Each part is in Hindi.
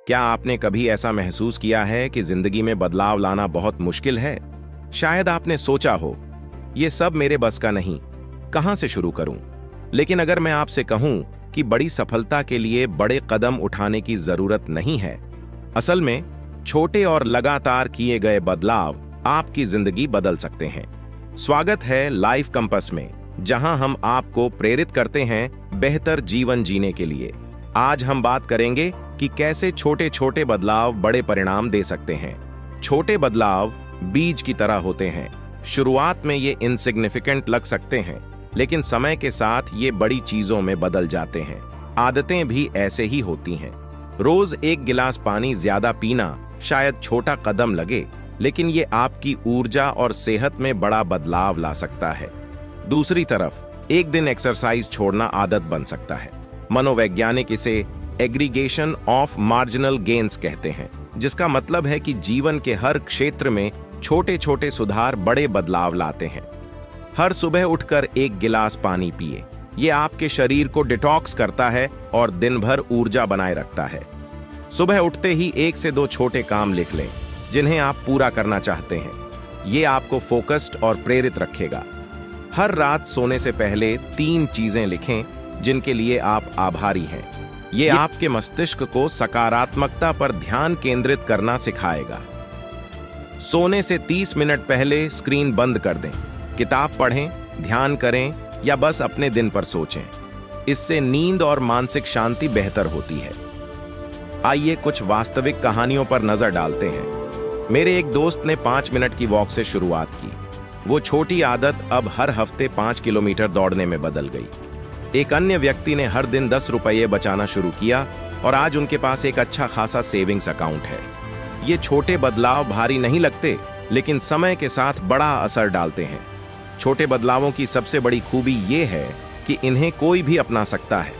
क्या आपने कभी ऐसा महसूस किया है कि जिंदगी में बदलाव लाना बहुत मुश्किल है? शायद आपने सोचा हो, ये सब मेरे बस का नहीं, कहां से शुरू करूं? लेकिन अगर मैं आपसे कहूं कि बड़ी सफलता के लिए बड़े कदम उठाने की जरूरत नहीं है। असल में छोटे और लगातार किए गए बदलाव आपकी जिंदगी बदल सकते हैं। स्वागत है लाइफ कंपास में, जहां हम आपको प्रेरित करते हैं बेहतर जीवन जीने के लिए। आज हम बात करेंगे कि कैसे छोटे छोटे बदलाव बड़े परिणाम दे सकते हैं। छोटे बदलाव बीज की तरह होते हैं। शुरुआत में ये इनसिग्निफिकेंट लग सकते हैं, लेकिन समय के साथ ये बड़ी चीजों में बदल जाते हैं। आदतें भी ऐसे ही होती हैं। रोज एक गिलास पानी ज्यादा पीना शायद छोटा कदम लगे, लेकिन ये आपकी ऊर्जा और सेहत में बड़ा बदलाव ला सकता है। दूसरी तरफ एक दिन एक्सरसाइज छोड़ना आदत बन सकता है। मनोवैज्ञानिक इसे एग्रीगेशन ऑफ मार्जिनल गेन्स कहते हैं, जिसका मतलब है कि जीवन के हर क्षेत्र में छोटे छोटे सुधार बड़े बदलाव लाते हैं। हर सुबह उठकर एक गिलास पानी पिए। ये आपके शरीर को डिटॉक्स करता है और दिन भर ऊर्जा बनाए रखता है। सुबह उठते ही 1 से 2 छोटे काम लिख लें, जिन्हें आप पूरा करना चाहते हैं। ये आपको फोकस्ड और प्रेरित रखेगा। हर रात सोने से पहले 3 चीजें लिखें जिनके लिए आप आभारी हैं। ये आपके मस्तिष्क को सकारात्मकता पर ध्यान केंद्रित करना सिखाएगा। सोने से 30 मिनट पहले स्क्रीन बंद कर दें। किताब पढ़ें, ध्यान करें या बस अपने दिन पर सोचें। इससे नींद और मानसिक शांति बेहतर होती है। आइए कुछ वास्तविक कहानियों पर नजर डालते हैं। मेरे एक दोस्त ने 5 मिनट की वॉक से शुरुआत की। वो छोटी आदत अब हर हफ्ते 5 किलोमीटर दौड़ने में बदल गई। एक अन्य व्यक्ति ने हर दिन 10 रुपये बचाना शुरू किया और आज उनके पास एक अच्छा खासा सेविंग्स अकाउंट है। ये छोटे बदलाव भारी नहीं लगते, लेकिन समय के साथ बड़ा असर डालते हैं। छोटे बदलावों की सबसे बड़ी खूबी ये है कि इन्हें कोई भी अपना सकता है।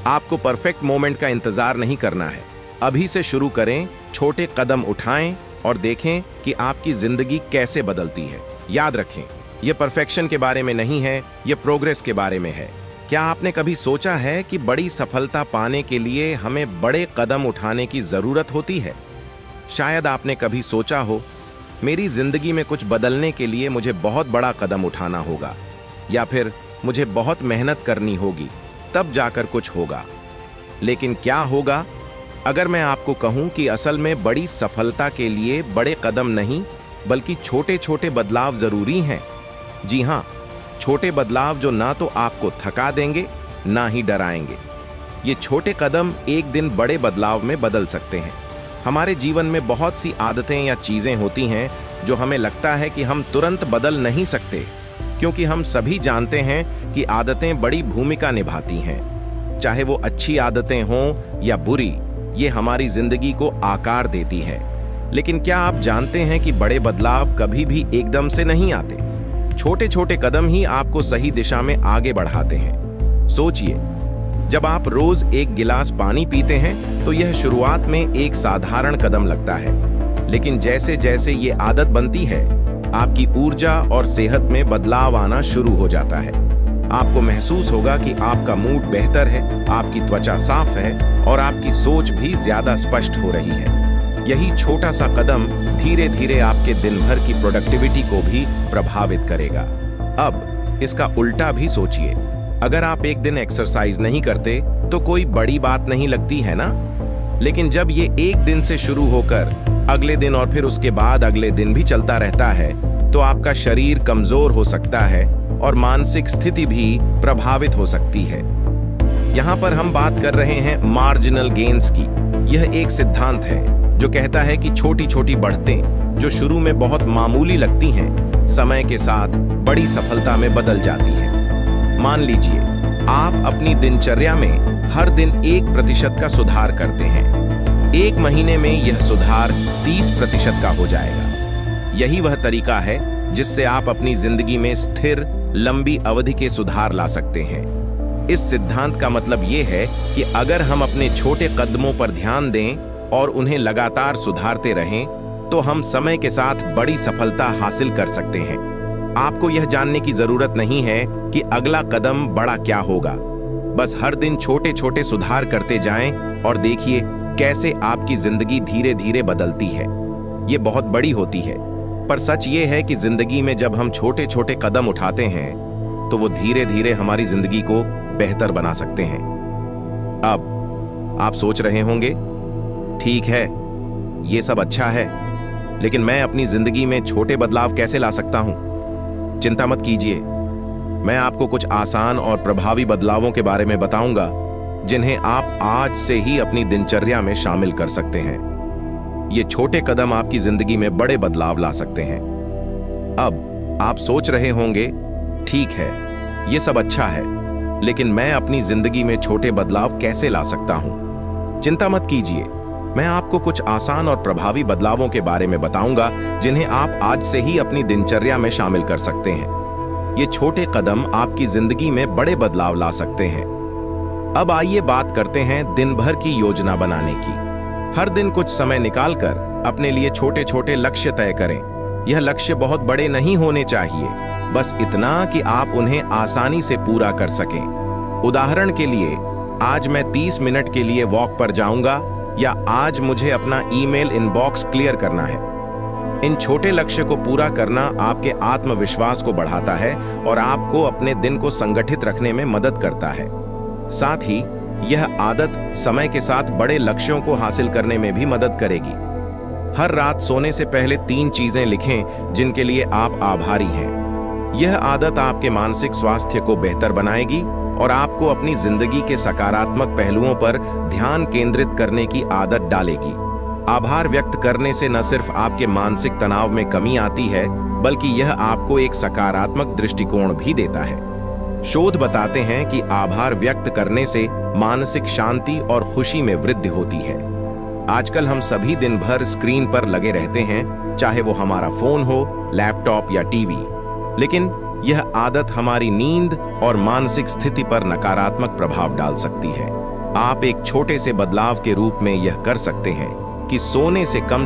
आपको परफेक्ट मोमेंट का इंतजार नहीं करना है। अभी से शुरू करें, छोटे कदम उठाएं और देखें कि आपकी जिंदगी कैसे बदलती है। याद रखें, यह परफेक्शन के बारे में नहीं है, यह प्रोग्रेस के बारे में है। क्या आपने कभी सोचा है कि बड़ी सफलता पाने के लिए हमें बड़े कदम उठाने की जरूरत होती है? शायद आपने कभी सोचा हो, मेरी जिंदगी में कुछ बदलने के लिए मुझे बहुत बड़ा कदम उठाना होगा, या फिर मुझे बहुत मेहनत करनी होगी, तब जाकर कुछ होगा। लेकिन क्या होगा अगर मैं आपको कहूं कि असल में बड़ी सफलता के लिए बड़े कदम नहीं, बल्कि छोटे छोटे बदलाव जरूरी हैं? जी हां, छोटे बदलाव जो ना तो आपको थका देंगे, ना ही डराएंगे। ये छोटे कदम एक दिन बड़े बदलाव में बदल सकते हैं। हमारे जीवन में बहुत सी आदतें या चीजें होती हैं जो हमें लगता है कि हम तुरंत बदल नहीं सकते, क्योंकि हम सभी जानते हैं कि आदतें बड़ी भूमिका निभाती हैं। चाहे वो अच्छी आदतें हों या बुरी, ये हमारी जिंदगी को आकार देती है। लेकिन क्या आप जानते हैं कि बड़े बदलाव कभी भी एकदम से नहीं आते? छोटे छोटे कदम ही आपको सही दिशा में आगे बढ़ाते हैं। सोचिए, जब आप रोज एक गिलास पानी पीते हैं तो यह शुरुआत में एक साधारण कदम लगता है, लेकिन जैसे जैसे ये आदत बनती है, आपकी ऊर्जा और सेहत में बदलाव आना शुरू हो जाता है। आपको महसूस होगा कि आपका मूड बेहतर है, आपकी त्वचा साफ है और आपकी सोच भी ज्यादा स्पष्ट हो रही है। यही छोटा सा कदम धीरे धीरे आपके दिन भर की प्रोडक्टिविटी को भी प्रभावित करेगा। अब इसका उल्टा भी सोचिए। अगर आप एक दिन एक्सरसाइज नहीं करते तो कोई बड़ी बात नहीं लगती है ना? लेकिन जब ये एक दिन से शुरू होकर अगले दिन और फिर उसके बाद अगले दिन भी चलता रहता है, तो आपका शरीर कमजोर हो सकता है और मानसिक स्थिति भी प्रभावित हो सकती है। यहाँ पर हम बात कर रहे हैं मार्जिनल गेन्स की। यह एक सिद्धांत है जो कहता है कि छोटी छोटी बढ़तें जो शुरू में बहुत मामूली लगती हैं, समय के साथ बड़ी सफलता में बदल जाती हैं। मान लीजिए, आप अपनी दिनचर्या में हर दिन 1% का सुधार करते हैं। 1 महीने में यह सुधार 30% का हो जाएगा। यही वह तरीका है जिससे आप अपनी जिंदगी में स्थिर, लंबी अवधि के सुधार ला सकते हैं। इस सिद्धांत का मतलब यह है कि अगर हम अपने छोटे कदमों पर ध्यान दें और उन्हें लगातार सुधारते रहें, तो हम समय के साथ बड़ी सफलता हासिल कर सकते हैं। आपको यह जानने की जरूरत नहीं है कि अगला कदम बड़ा क्या होगा। बस हर दिन छोटे छोटे सुधार करते जाएं और देखिए, कैसे आपकी जिंदगी धीरे धीरे बदलती है। ये बहुत बड़ी होती है, पर सच ये है कि जिंदगी में जब हम छोटे छोटे कदम उठाते हैं तो वो धीरे धीरे हमारी जिंदगी को बेहतर बना सकते हैं। अब आप सोच रहे होंगे, ठीक है, ये सब अच्छा है, लेकिन मैं अपनी जिंदगी में छोटे बदलाव कैसे ला सकता हूं? चिंता मत कीजिए, मैं आपको कुछ आसान और प्रभावी बदलावों के बारे में बताऊंगा जिन्हें आप आज से ही अपनी दिनचर्या में शामिल कर सकते हैं। ये छोटे कदम आपकी जिंदगी में बड़े बदलाव ला सकते हैं। अब आप सोच रहे होंगे, ठीक है, ये सब अच्छा है, लेकिन मैं अपनी जिंदगी में छोटे बदलाव कैसे ला सकता हूं? चिंता मत कीजिए, मैं आपको कुछ आसान और प्रभावी बदलावों के बारे में बताऊंगा जिन्हें आप आज से ही अपनी दिनचर्या में शामिल कर सकते हैं। ये छोटे कदम आपकी जिंदगी में बड़े बदलाव ला सकते हैं। अब आइए बात करते हैं दिन भर की योजना बनाने की। हर दिन कुछ समय निकालकर अपने लिए छोटे छोटे लक्ष्य तय करें। यह लक्ष्य बहुत बड़े नहीं होने चाहिए, बस इतना कि आप उन्हें आसानी से पूरा कर सकें। उदाहरण के लिए, आज मैं 30 मिनट के लिए वॉक पर जाऊंगा, या आज मुझे अपना ईमेल इनबॉक्स क्लियर करना है। इन छोटे लक्ष्य को पूरा करना आपके आत्मविश्वास को बढ़ाता है और आपको अपने दिन को संगठित रखने में मदद करता है। साथ ही यह आदत समय के साथ बड़े लक्ष्यों को हासिल करने में भी मदद करेगी। हर रात सोने से पहले 3 चीजें लिखें जिनके लिए आप आभारी हैं। यह आदत आपके मानसिक स्वास्थ्य को बेहतर बनाएगी और आपको अपनी जिंदगी के सकारात्मक पहलुओं पर ध्यान केंद्रित करने की आदत डालेगी। आभार व्यक्त करने से न सिर्फ आपके मानसिक तनाव में कमी आती है, बल्कि यह आपको एक सकारात्मक दृष्टिकोण भी देता है। शोध बताते हैं कि आभार व्यक्त करने से मानसिक शांति और खुशी में वृद्धि होती है। आजकल हम सभी दिन भर स्क्रीन पर लगे रहते हैं, चाहे वो हमारा फोन हो, लैपटॉप या टीवी, लेकिन यह आदत हमारी नींद और मानसिक स्थिति पर नकारात्मक प्रभाव डाल सकती है। आप एक छोटे से बदलाव के रूप में यह कर सकते हैं कि सोने से कम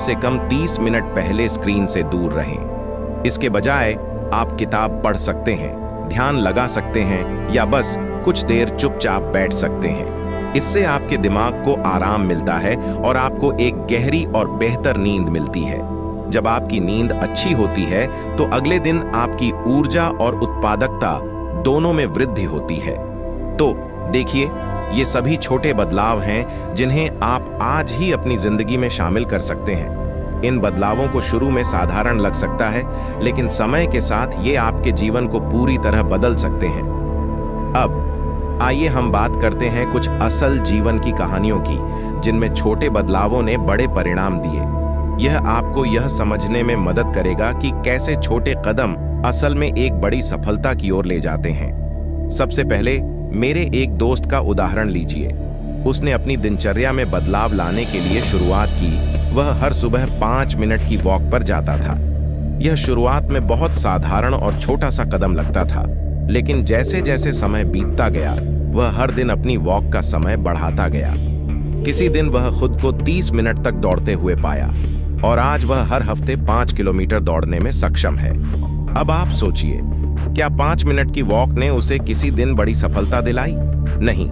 30 मिनट पहले स्क्रीन से दूर रहें। इसके बजाय आप किताब पढ़ सकते हैं, ध्यान लगा सकते हैं या बस कुछ देर चुपचाप बैठ सकते हैं। इससे आपके दिमाग को आराम मिलता है और आपको एक गहरी और बेहतर नींद मिलती है। जब आपकी नींद अच्छी होती है तो अगले दिन आपकी ऊर्जा और उत्पादकता दोनों में वृद्धि होती है। तो देखिए, ये सभी छोटे बदलाव हैं जिन्हें आप आज ही अपनी जिंदगी में शामिल कर सकते हैं। इन बदलावों को शुरू में साधारण लग सकता है, लेकिन समय के साथ ये आपके जीवन को पूरी तरह बदल सकते हैं। अब आइए हम बात करते हैं कुछ असल जीवन की कहानियों की, जिनमें छोटे बदलावों ने बड़े परिणाम दिए। यह आपको यह समझने में मदद करेगा कि कैसे छोटे कदम असल में एक बड़ी सफलता की ओर ले जाते हैं। सबसे पहले मेरे एक दोस्त का उदाहरण लीजिए। उसने अपनी दिनचर्या में बदलाव लाने के लिए शुरुआत की। वह हर सुबह 5 मिनट की वॉक पर जाता था। यह शुरुआत में बहुत साधारण और छोटा सा कदम लगता था, लेकिन जैसे जैसे समय बीतता गया, वह हर दिन अपनी वॉक का समय बढ़ाता गया। किसी दिन वह खुद को 30 मिनट तक दौड़ते हुए पाया और आज वह हर हफ्ते 5 किलोमीटर दौड़ने में सक्षम है। अब आप सोचिए, क्या 5 मिनट की वॉक ने उसे किसी दिन बड़ी सफलता दिलाई? नहीं,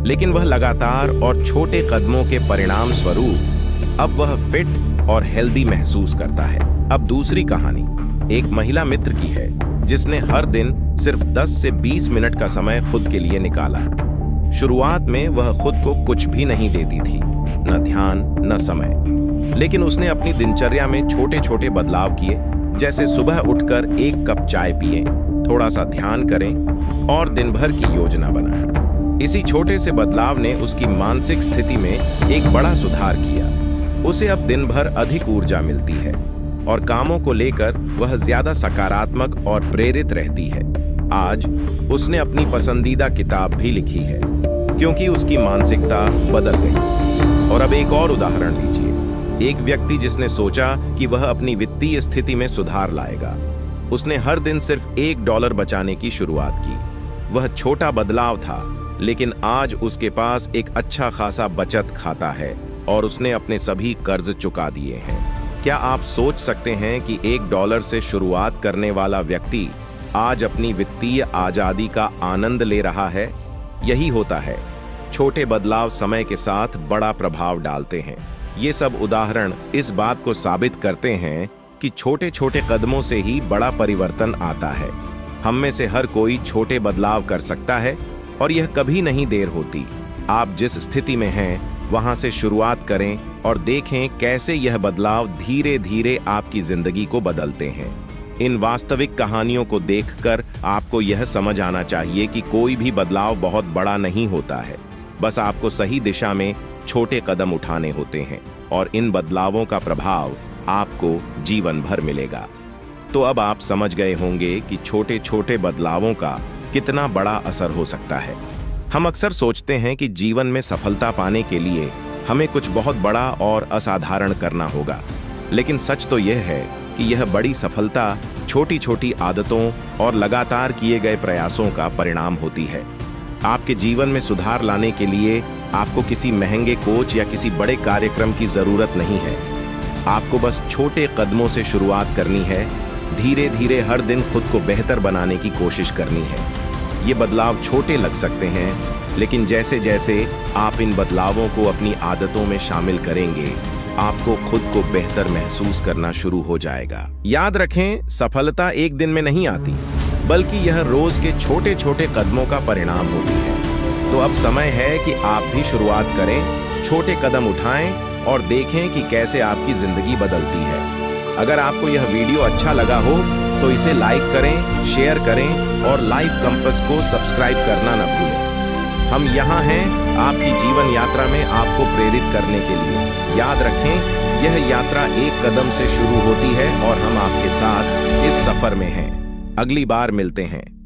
लेकिन वह लगातार और छोटे कदमों के परिणाम स्वरूप अब वह फिट और हेल्दी महसूस करता है। अब दूसरी कहानी एक महिला मित्र की है, जिसने हर दिन सिर्फ 10 से 20 मिनट का समय खुद के लिए निकाला। शुरुआत में वह खुद को कुछ भी नहीं देती थी, न ध्यान न समय, लेकिन उसने अपनी दिनचर्या में छोटे छोटे बदलाव किए, जैसे सुबह उठकर 1 कप चाय पिएं, थोड़ा सा ध्यान करें और दिन भर की योजना बनाएं। इसी छोटे से बदलाव ने उसकी मानसिक स्थिति में एक बड़ा सुधार किया। उसे अब दिन भर अधिक ऊर्जा मिलती है और कामों को लेकर वह ज्यादा सकारात्मक और प्रेरित रहती है। आज उसने अपनी पसंदीदा किताब भी लिखी है, क्योंकि उसकी मानसिकता बदल गई। और अब एक और उदाहरण लीजिए। एक व्यक्ति जिसने सोचा कि वह अपनी वित्तीय स्थिति में सुधार लाएगा। उसने हर दिन सिर्फ $1 बचाने की शुरुआत की। वह छोटा बदलाव था, लेकिन आज उसके पास एक अच्छा खासा बचत खाता है और उसने अपने सभी कर्ज चुका दिए हैं। क्या आप सोच सकते हैं कि $1 से शुरुआत करने वाला व्यक्ति आज अपनी वित्तीय आजादी का आनंद ले रहा है? यही होता है, छोटे बदलाव समय के साथ बड़ा प्रभाव डालते हैं। ये सब उदाहरण इस बात को साबित करते हैं कि छोटे छोटे कदमों से ही बड़ा परिवर्तन आता है। हम में से हर कोई छोटे बदलाव कर सकता है और यह कभी नहीं देर होती। आप जिस स्थिति में हैं वहां से शुरुआत करें और देखें कैसे यह बदलाव धीरे धीरे आपकी जिंदगी को बदलते हैं। इन वास्तविक कहानियों को देखकर आपको यह समझ आना चाहिए कि कोई भी बदलाव बहुत बड़ा नहीं होता है, बस आपको सही दिशा में छोटे कदम उठाने होते हैं और इन बदलावों का प्रभाव आपको जीवन भर मिलेगा। तो अब आप समझ गए होंगे कि छोटे छोटे बदलावों का कितना बड़ा असर हो सकता है। हम अक्सर सोचते हैं कि जीवन में सफलता पाने के लिए हमें कुछ बहुत बड़ा और असाधारण करना होगा, लेकिन सच तो यह है कि यह बड़ी सफलता छोटी छोटी आदतों और लगातार किए गए प्रयासों का परिणाम होती है। आपके जीवन में सुधार लाने के लिए आपको किसी महंगे कोच या किसी बड़े कार्यक्रम की जरूरत नहीं है। आपको बस छोटे कदमों से शुरुआत करनी है, धीरे धीरे हर दिन खुद को बेहतर बनाने की कोशिश करनी है। ये बदलाव छोटे लग सकते हैं, लेकिन जैसे जैसे आप इन बदलावों को अपनी आदतों में शामिल करेंगे, आपको खुद को बेहतर महसूस करना शुरू हो जाएगा। याद रखें, सफलता एक दिन में नहीं आती, बल्कि यह रोज के छोटे छोटे कदमों का परिणाम होती है। तो अब समय है कि आप भी शुरुआत करें, छोटे कदम उठाएं और देखें कि कैसे आपकी जिंदगी बदलती है। अगर आपको यह वीडियो अच्छा लगा हो तो इसे लाइक करें, शेयर करें और लाइफ कंपास को सब्सक्राइब करना न भूलें। हम यहाँ हैं आपकी जीवन यात्रा में आपको प्रेरित करने के लिए। याद रखें, यह यात्रा एक कदम से शुरू होती है और हम आपके साथ इस सफर में हैं। अगली बार मिलते हैं।